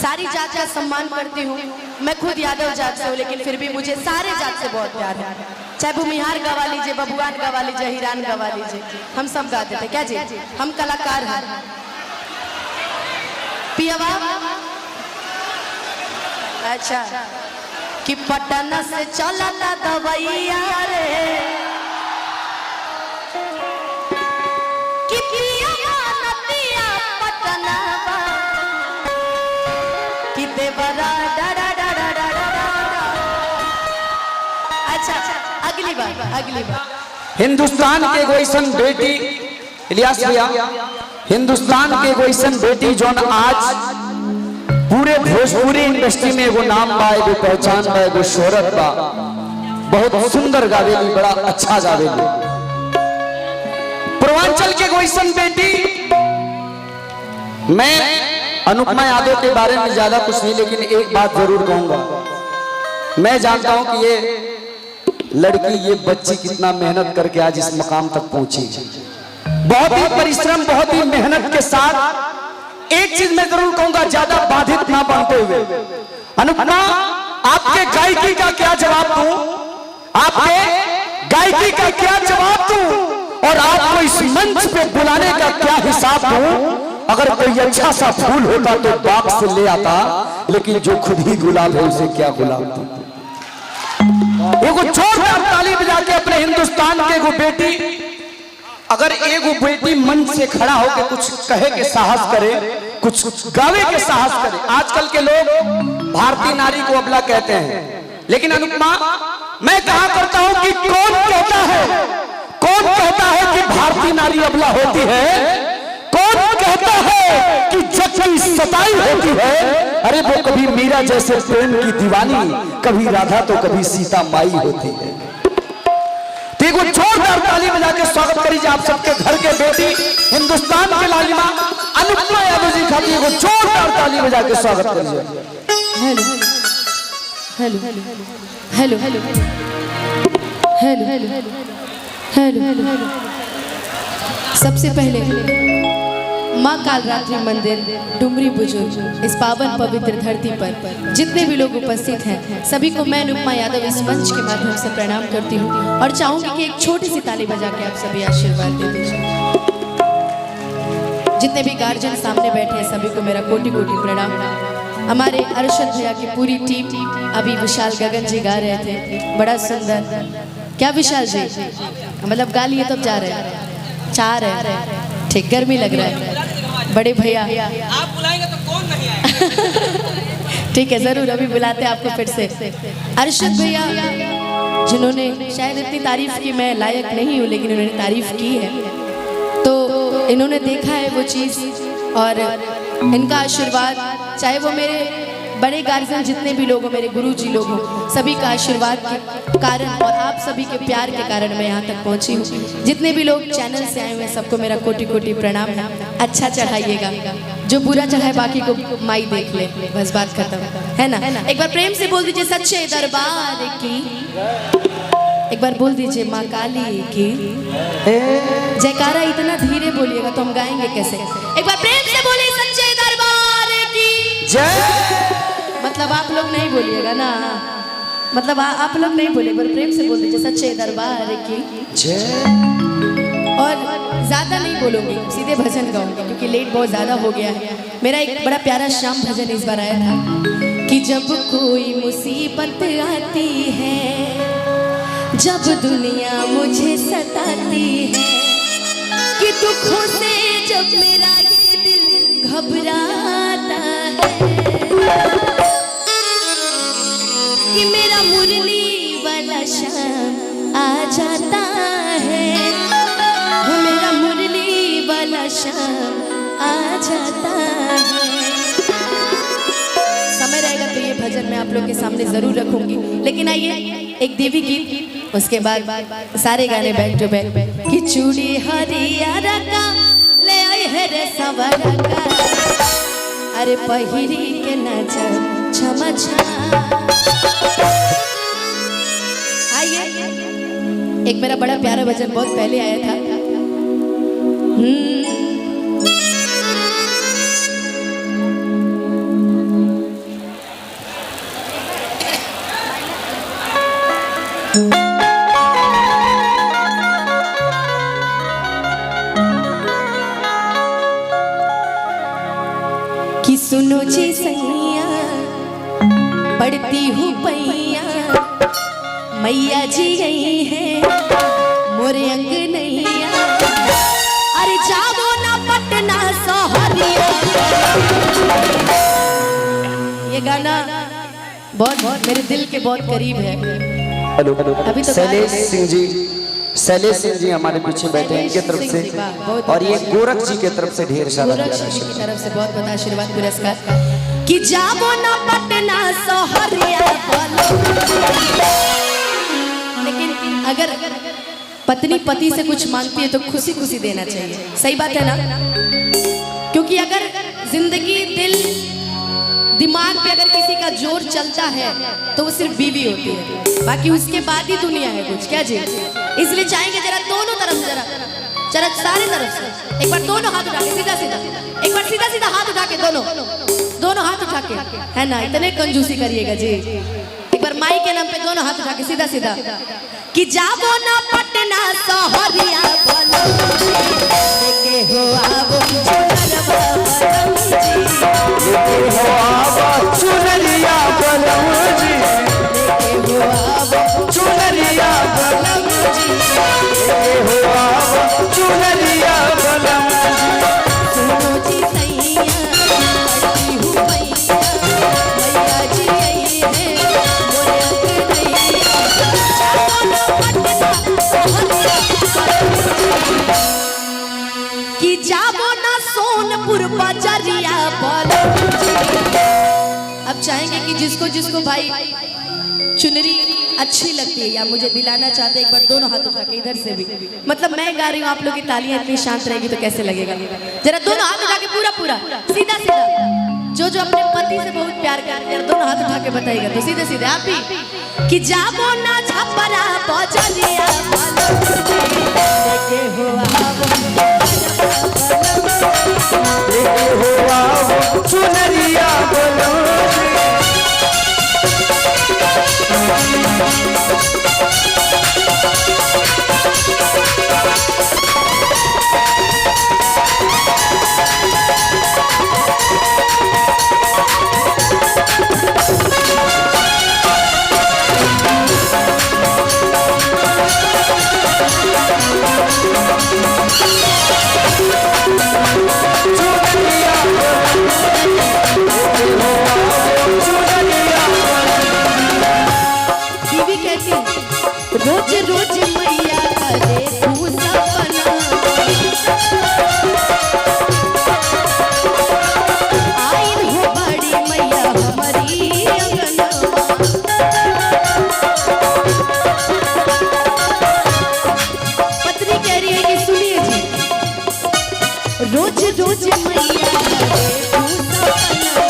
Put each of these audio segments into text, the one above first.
सारी जात का सम्मान करती हूँ। मैं खुद यादव जात से हूँ, लेकिन फिर भी मुझे सारे जात से बहुत प्यार है। चाहे भूमिहार गवा लीजिए, बबुआन गवा लीजिए, हिरान गवा लीजिए, हम सब गाते थे। क्या जी, हम कलाकार हैं। पियावा अच्छा कि पटना से चला दवैया रे, कि पियावा नदिया पटना बा, कि देवरा डरा डरा डरा। अच्छा अगली बार हिंदुस्तान के गोइसन बेटी इलियास भैया, हिंदुस्तान के गोइसन बेटी जोन आज पूरे भोजपुरी इंडस्ट्री में एगो नाम बा, एगो पहचान बा, एगो शोहरत बा। बहुत सुंदर गावेली, बड़ा अच्छा गावेली। पूर्वांचल के गोइसन बेटी, मैं अनुपमा यादव के बारे में ज्यादा कुछ नहीं, लेकिन एक बात जरूर कहूंगा। मैं जानता हूं कि ये लड़की, ये बच्ची कितना मेहनत करके आज इस मकाम तक पहुंची। बहुत ही परिश्रम, बहुत ही मेहनत के साथ। एक चीज मैं जरूर कहूंगा, ज्यादा बाधित ना बनते हुए। अनुपमा, आपके गायकी का क्या जवाब दूं, आपके गायकी का क्या जवाब दूं, और आपको इस मंच पे बुलाने का क्या हिसाब दूं। अगर कोई अच्छा सा फूल होता तो बाग से ले आता, लेकिन जो खुद ही गुलाब है उसे क्या गुलाब दूं। एगो जोरदार ताली बजा के अपने हिंदुस्तान के एगो बेटी, अगर एगो बेटी मंच से खड़ा होकर कुछ कहे के साहस करे, कुछ गावे के साहस करे। आजकल के लोग भारतीय नारी को अबला कहते हैं, लेकिन अनुपमा, मैं कहा करता हूं कि कौन कहता है कि भारतीय नारी अबला होती है? कौन कहता है कि जग की सताई होती है? अरे वो कभी मीरा जैसे प्रेम की दीवानी, कभी राधा तो कभी सीता माई होती है। देखो, जोरदार ताली बजा के स्वागत करिए आप सबके घर के बेटी, हिंदुस्तान के लालिमा अनुपमा यादव जी खाती है। जोरदार ताली बजा के स्वागत करिए। Hello hello hello hello hello hello hello. सबसे पहले माँ कालरात्रि मंदिर डुमरी बुजुर्ग, इस पावन पवित्र धरती पर जितने भी लोग उपस्थित हैं, सभी को मैं अनुपमा यादव इस मंच के माध्यम से प्रणाम करती हूँ, और चाहूंगी कि एक छोटी सी ताली बजा के आप सभी आशीर्वाद दे दीजिए। जितने भी गार्जियन सामने बैठे हैं, सभी को मेरा कोटि कोटि प्रणाम। हमारे अरशद भैया की पूरी टीम, अभी विशाल गगन जी गा रहे थे, बड़ा सुंदर। क्या विशाल जी, मतलब गा लिए तब जा रहे हैं, चाह रहे हैं, ठीक, गर्मी लग रहा है। बड़े भैया आप बुलाएंगे तो कौन नहीं आएगा। ठीक है, जरूर अभी बुलाते हैं आपको फिर से। अरशद भैया, जिन्होंने शायद इतनी तारीफ की, मैं लायक नहीं हूँ, लेकिन उन्होंने तारीफ की है, तो इन्होंने देखा है वो चीज़, और इनका आशीर्वाद, चाहे वो मेरे बड़े गार्जियन जितने भी लोग हो, मेरे गुरुजी लोग हो, सभी का आशीर्वाद के कारण और आप सभी के प्यार के कारण मैं यहाँ तक पहुँची हूँ। जितने भी लोग चैनल से आए हुए हैं, सबको मेरा कोटि कोटि प्रणाम है। अच्छा चढ़ाइएगा, जो बुरा चढ़ाए बाकी को माई देख ले, बस बात खत्म, है ना। एक बार प्रेम से बोल दीजिए सच्चे दरबार की, एक बार बोल दीजिए माँ काली की जयकारा। इतना धीरे बोलिएगा तो हम गाएंगे कैसे। एक बार प्रेम से बोलिए सच्चे दरबार की जय। मतलब आप लोग नहीं बोलिएगा ना, मतलब आप लोग नहीं बोलिए, पर प्रेम से बोल दीजिए सच्चे दरबार की जय। और ज्यादा नहीं बोलूंगी, सीधे भजन गाऊंगी, क्योंकि लेट बहुत ज्यादा हो गया है। मेरा एक बड़ा प्यारा श्याम भजन इस बार आया था कि जब कोई मुसीबत आती है, जब दुनिया मुझे सताती है, कि दुखों से जब मेरा ये दिल घबराता है, कि मेरा मुरली वाला शाम आ जाता है, वो मेरा मुरली वाला शाम आ जाता है। समय रहेगा तो ये भजन मैं आप लोग के सामने जरूर रखूंगी, लेकिन आइए एक देवी गीत, उसके बाद सारे गाने बैक टू बैक। कि चूड़ी हरिया का ले आई है रे सवरा का, अरे पहिरी के नजर छमा छा। आइए, एक मेरा बड़ा प्यारा भजन बहुत पहले आया था, सुनो जी सैया पढ़ती हूँ पैया, मैया जी गई है मोरे अंग नैया। अरे जाओ ना पटना सोहरिया। ये गाना बहुत मेरे दिल के बहुत करीब है। हेलो अभी तो शैलेश सिंह जी हमारे पीछे बैठे हैं, इनके तरफ से, और ये गोरख जी के तरफ से ढेर सारा गोरख जी की तरफ से बहुत बहुत आशीर्वाद पुरस्कार कि जाओ ना पटना सोहरिया। लेकिन अगर पत्नी पति से कुछ मांगती है तो खुशी खुशी देना चाहिए, सही बात है ना? क्योंकि अगर जिंदगी दिल दिमाग पे अगर किसी का जोर चलता है तो वो सिर्फ बीवी होती है, बाकी उसके बाद ही दुनिया है कुछ, क्या जी? इसलिए चाहेंगे जरा दोनों तरफ जरा सारे तरफ से एक बार दोनों हाथ उठा के सीधा सीधा, एक बार सीधा सीधा हाथ उठा के दोनों हाथ उठा के, है ना? इतने कंजूसी करिएगा जी। एक बार माई के नाम पे दोनों हाथ उठा के सीधा सीधा कि जाओ ना पटना सोहरिया बोलो लेके हो आवो चुनरवा बलम जी, लेके हो आवो चुनरिया बलम जी, लेके हो आवो चुनरिया बलम जी, लेके हो आवो चुनरिया बलम जी। सुनो जी सैया पढ़ती हूँ पैया, मैया जी आई है मोरे अंग नैया। जाओ ना पटना सोहरिया कि जाओ ना सोनपुर बजरिया बोलो। अब चाहेंगे कि जिसको जिसको भाई चुनरी अच्छी लगती है या मुझे दिलाना चाहते हैं, एक बार दोनों हाथ उठा के इधर से भी, मतलब मैं गा रही हूँ, आप लोग की तालियां इतनी शांत रहेगी तो कैसे लगेगा? जरा दोनों हाथ उठा के पूरा पूरा सीधा सीधा, जो अपने पति से बहुत प्यार करते हैं दोनों हाथ उठा के बताइएगा तो सीधे सीधे आप ही कि जाओ ना छपरा बजरिया लेके हो आवो लेके हो आवो चुनरिया बोलो। रोज रोज मैया करे तू सपना, आई हो बड़ी मैया हमारी अंगना। पत्नी कह रही है कि सुनिए जी, रोज रोज मैया करे तू सपना,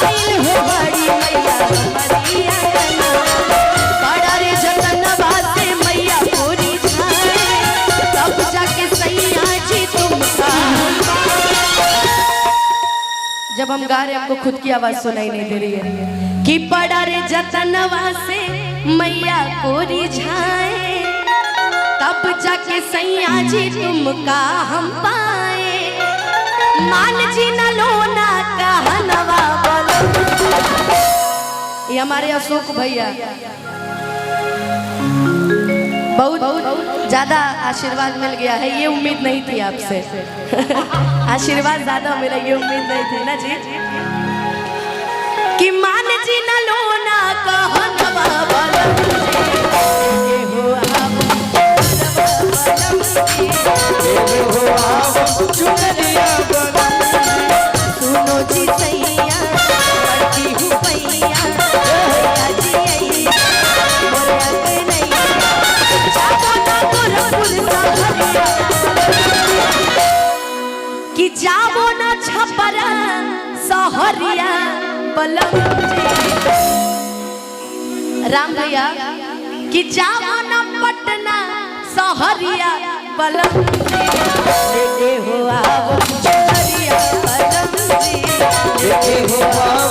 आई हो बड़ी मैया हमारी अंगना। बड़ा रे जतनवा से मैया पूरी झाए, तब जाके सैया जी तुमका। जब हम गा रहे हैं आपको खुद की आवाज सुनाई नहीं दे रही है कि बड़ा रे जतनवा से मैया पूरी झाए, तब जाके सैया जी तुमका हम पाए। मान जी न लोना कहनवा बोलो। ये हमारे अशोक भैया बहुत ज्यादा आशीर्वाद मिल गया है, ये उम्मीद नहीं थी आपसे। आशीर्वाद ज्यादा मिला, ये उम्मीद नहीं थी ना जी कि मान जी न लोना कहनवा बलम जी, हो आवो हो आवो चुनरिया बलम। सुनो जी सैया पढ़ती हूँ पैया, मैया जी आई मोरे अंग नैया। कि जाओ ना छपरा सोहरिया बलम जी। राम भैया कि जाओ ना पटना सोहरिया बलम जी, लेके हो आवो चुनरिया बलम जी, लेके हो आवो